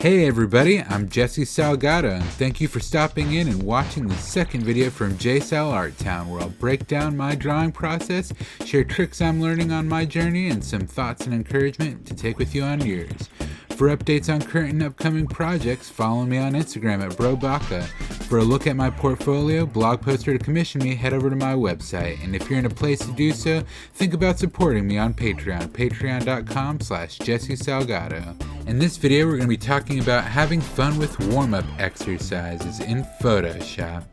Hey everybody, I'm Jesse Salgado, and thank you for stopping in and watching the second video from JSal Art Town, where I'll break down my drawing process, share tricks I'm learning on my journey, and some thoughts and encouragement to take with you on yours. For updates on current and upcoming projects, follow me on Instagram at BroBaka. For a look at my portfolio, blog post, or to commission me, head over to my website. And if you're in a place to do so, think about supporting me on Patreon, patreon.com/Jesse Salgado. In this video, we're going to be talking about having fun with warm-up exercises in Photoshop.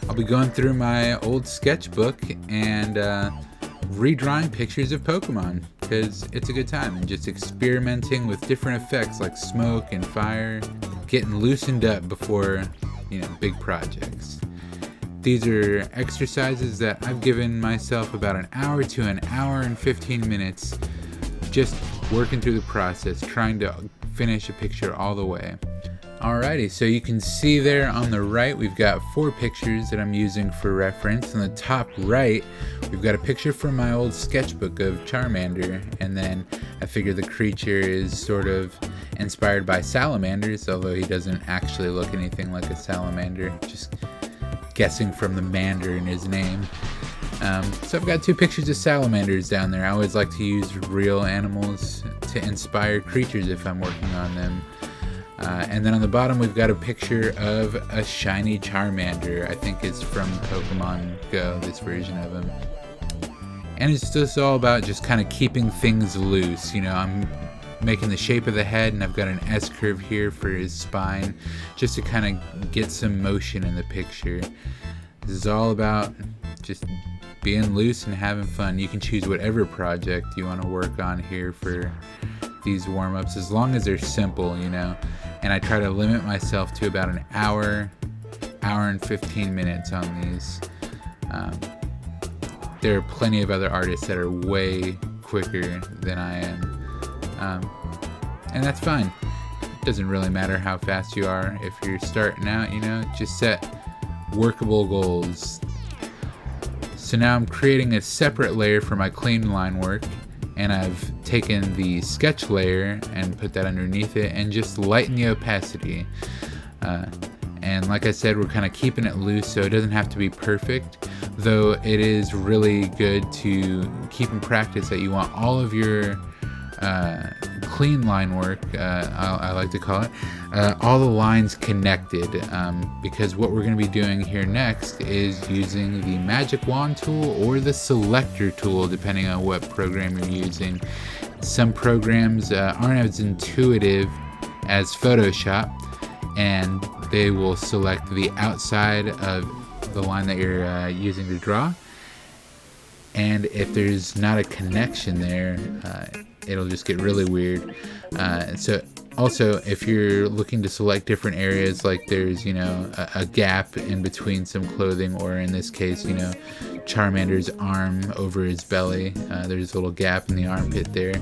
I'll be going through my old sketchbook and redrawing pictures of Pokemon because it's a good time, and just experimenting with different effects like smoke and fire, getting loosened up before, big projects. These are exercises that I've given myself about an hour to an hour and 15 minutes just working through the process, trying to finish a picture all the way. Alrighty, so you can see there on the right, we've got 4 pictures that I'm using for reference. On the top right, we've got a picture from my old sketchbook of Charmander, and then I figure the creature is sort of inspired by salamanders, although he doesn't actually look anything like a salamander, just guessing from the mander in his name. So I've got 2 pictures of salamanders down there. I always like to use real animals to inspire creatures if I'm working on them. And then on the bottom we've got a picture of a shiny Charmander. I think it's from Pokemon Go, this version of him. And it's just all about just kind of keeping things loose. I'm making the shape of the head, and I've got an S-curve here for his spine, just to kind of get some motion in the picture. This is all about just being loose and having fun. You can choose whatever project you want to work on here for these warm-ups, as long as they're simple, and I try to limit myself to about an hour and 15 minutes on these. There are plenty of other artists that are way quicker than I am, and that's fine. It doesn't really matter how fast you are. If you're starting out, just set workable goals. So now I'm creating a separate layer for my clean line work, and I've taken the sketch layer and put that underneath it and just lighten the opacity. And like I said, we're kind of keeping it loose, so it doesn't have to be perfect, though it is really good to keep in practice that you want all of your clean line work, I like to call it, all the lines connected, because what we're going to be doing here next is using the magic wand tool or the selector tool, depending on what program you're using. Some programs aren't as intuitive as Photoshop, and they will select the outside of the line that you're using to draw, and if there's not a connection there, it'll just get really weird. So also, if you're looking to select different areas, like there's a gap in between some clothing, or in this case Charmander's arm over his belly, there's a little gap in the armpit there,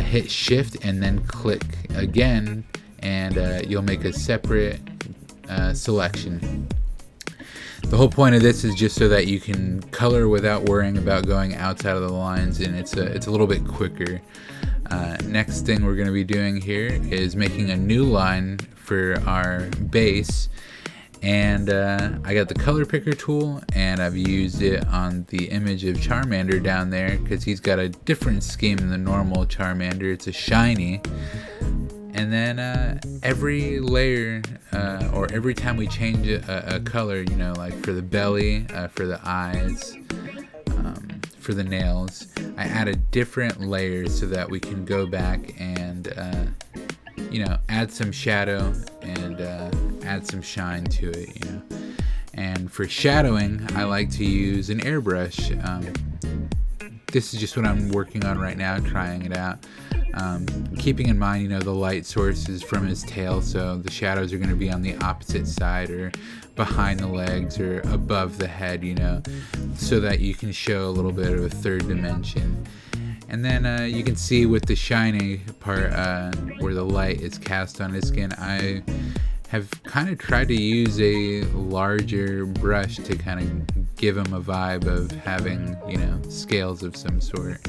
hit shift and then click again, and you'll make a separate selection. The whole point of this is just so that you can color without worrying about going outside of the lines, and it's a little bit quicker. Next thing we're going to be doing here is making a new line for our base, and I got the color picker tool, and I've used it on the image of Charmander down there because he's got a different scheme than the normal Charmander. It's a shiny. And then every layer, or every time we change a color, like for the belly, for the eyes, for the nails, I add a different layer so that we can go back and, add some shadow and add some shine to it, And for shadowing, I like to use an airbrush. This is just what I'm working on right now, trying it out. Keeping in mind, the light source is from his tail, so the shadows are going to be on the opposite side, or behind the legs, or above the head, so that you can show a little bit of a third dimension. And then you can see with the shiny part, where the light is cast on his skin, I have kind of tried to use a larger brush to kind of give him a vibe of having, scales of some sort.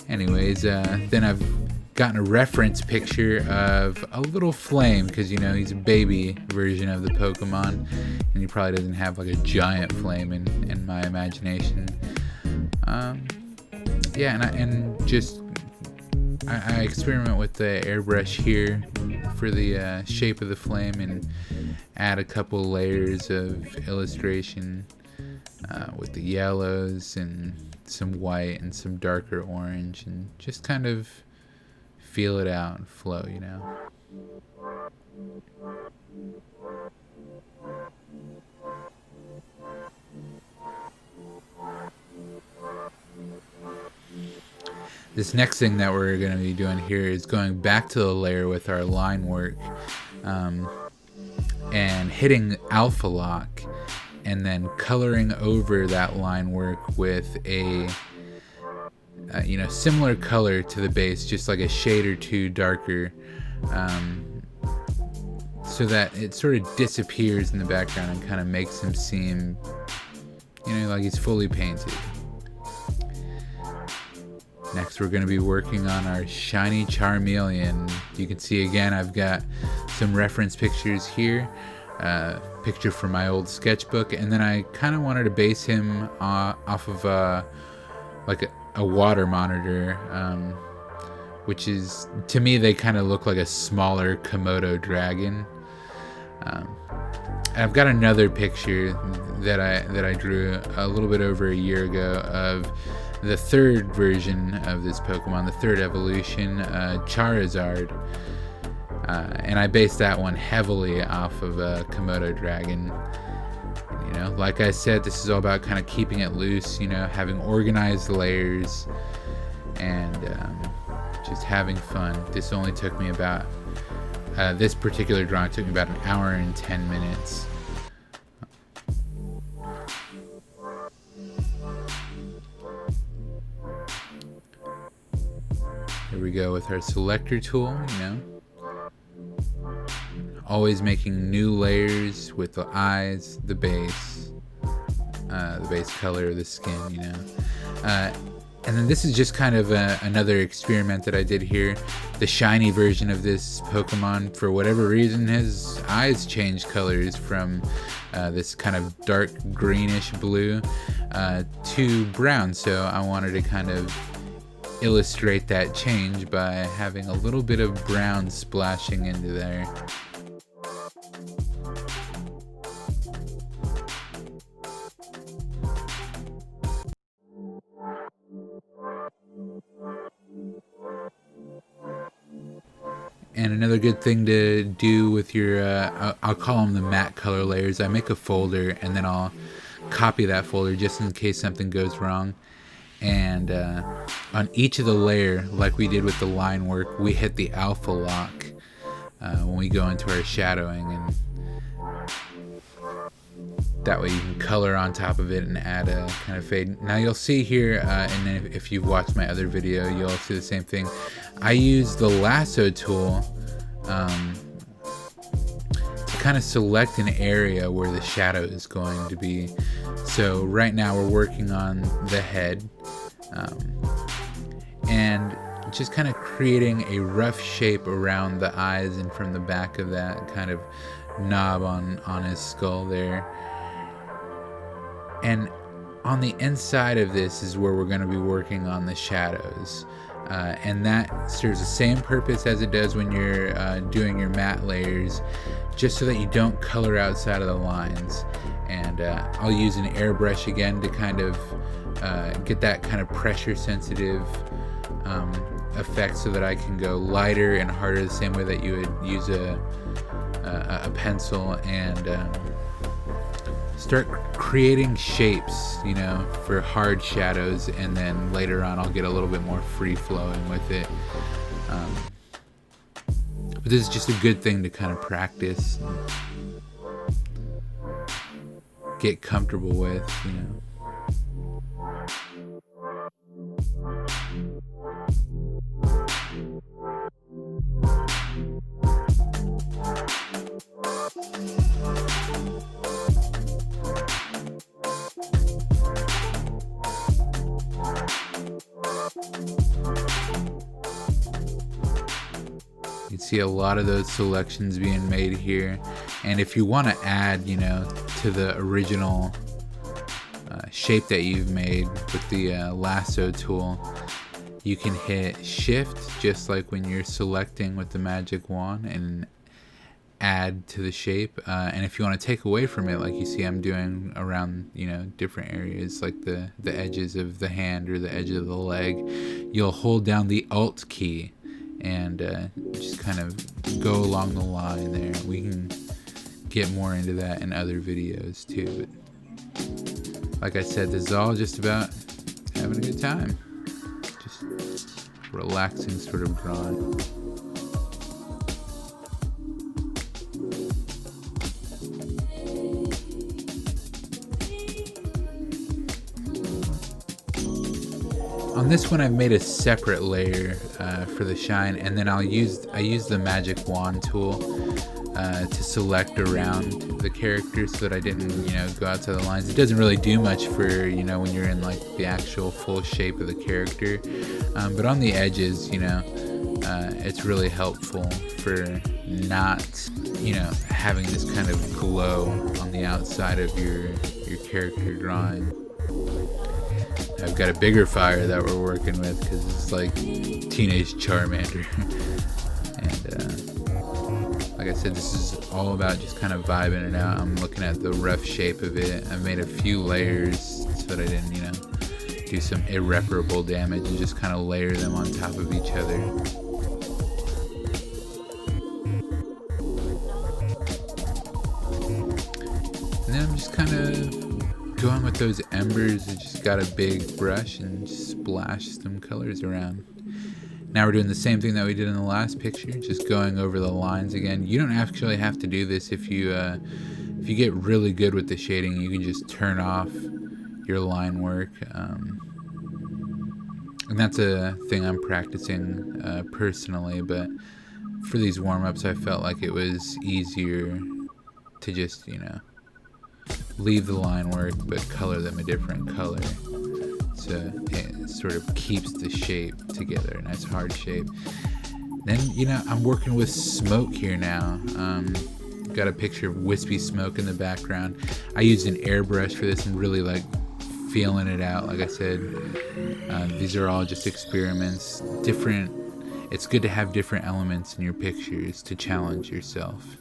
Anyways, then I've gotten a reference picture of a little flame, because, you know, he's a baby version of the Pokemon, and he probably doesn't have like a giant flame in my imagination. Yeah, I experiment with the airbrush here for the shape of the flame, and add a couple layers of illustration with the yellows and some white and some darker orange, and just kind of feel it out and flow, you know. This next thing that we're going to be doing here is going back to the layer with our line work, and hitting alpha lock, and then coloring over that line work with a you know, similar color to the base, just like a shade or two darker, so that it sort of disappears in the background and kind of makes him seem, you know, like he's fully painted. Next, we're going to be working on our shiny Charmeleon. You can see again, I've got some reference pictures here. Picture from my old sketchbook, and then I kind of wanted to base him off of like a water monitor, which is, to me, they kind of look like a smaller Komodo dragon. And I've got another picture that I drew a little bit over a year ago of the third version of this Pokemon, the third evolution, Charizard. And I based that one heavily off of a Komodo dragon. You know, like I said, this is all about kind of keeping it loose, you know, having organized layers, and just having fun. This only took me about, this particular drawing took me about an hour and 10 minutes. Here we go with our selector tool, you know. Always making new layers with the eyes, the base color of the skin, you know. And then this is just kind of another experiment that I did here. The shiny version of this Pokemon, for whatever reason, his eyes changed colors from this kind of dark greenish blue to brown. So I wanted to kind of illustrate that change by having a little bit of brown splashing into there. And another good thing to do with your, I'll call them the matte color layers. I make a folder, and then I'll copy that folder just in case something goes wrong. And on each of the layer, like we did with the line work, we hit the alpha lock when we go into our shadowing, and that way you can color on top of it and add a kind of fade. Now you'll see here, and then if you've watched my other video, you'll see the same thing. I use the lasso tool to kind of select an area where the shadow is going to be. So right now we're working on the head, and just kind of creating a rough shape around the eyes and from the back of that kind of knob on his skull there. And on the inside of this is where we're going to be working on the shadows. And that serves the same purpose as it does when you're doing your matte layers, just so that you don't color outside of the lines. And I'll use an airbrush again to kind of get that kind of pressure sensitive effect, so that I can go lighter and harder the same way that you would use a pencil, and start creating shapes, you know, for hard shadows, and then later on I'll get a little bit more free flowing with it. But this is just a good thing to kind of practice and get comfortable with, you know. see a lot of those selections being made here. And if you want to add, you know, to the original shape that you've made with the lasso tool, you can hit shift just like when you're selecting with the magic wand and add to the shape. And if you want to take away from it, like you see I'm doing around, you know, different areas like the edges of the hand or the edge of the leg, you'll hold down the Alt key and just kind of go along the line there. We can get more into that in other videos too, but like I said, this is all just about having a good time, just relaxing sort of drawing. On this one, I've made a separate layer for the shine, and then I use the magic wand tool to select around the character so that I didn't, you know, go outside the lines. It doesn't really do much for, you know, when you're in like the actual full shape of the character, but on the edges, you know, it's really helpful for not, you know, having this kind of glow on the outside of your character drawing. I've got a bigger fire that we're working with because it's like Teenage Charmander. And like I said, this is all about just kind of vibing it out. I'm looking at the rough shape of it. I've made a few layers so that I didn't, you know, do some irreparable damage and just kind of layer them on top of each other. And then I'm just kind of going with those embers. I just got a big brush and just splash some colors around. Now we're doing the same thing that we did in the last picture, just going over the lines again. You don't actually have to do this. If you get really good with the shading, you can just turn off your line work. And that's a thing I'm practicing personally, but for these warm-ups I felt like it was easier to just, you know, leave the line work but color them a different color, so it sort of keeps the shape together, a nice hard shape. Then, you know, I'm working with smoke here now. Got a picture of wispy smoke in the background. I used an airbrush for this and really like feeling it out. Like I said, these are all just experiments, different. It's good to have different elements in your pictures to challenge yourself.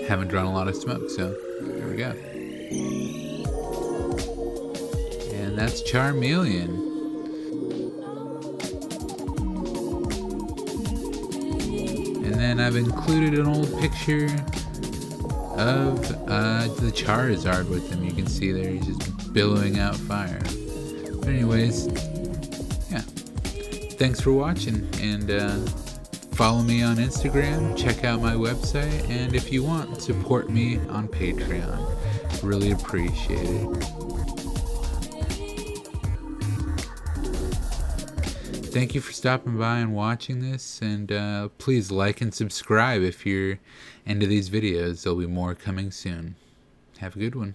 Haven't drawn a lot of smoke, so there we go. And that's Charmeleon. And then I've included an old picture of the Charizard with him. You can see there he's just billowing out fire. But anyways, yeah. Thanks for watching, and follow me on Instagram, check out my website, and if you want, support me on Patreon. Really appreciate it. Thank you for stopping by and watching this, and please like and subscribe if you're into these videos. There'll be more coming soon. Have a good one.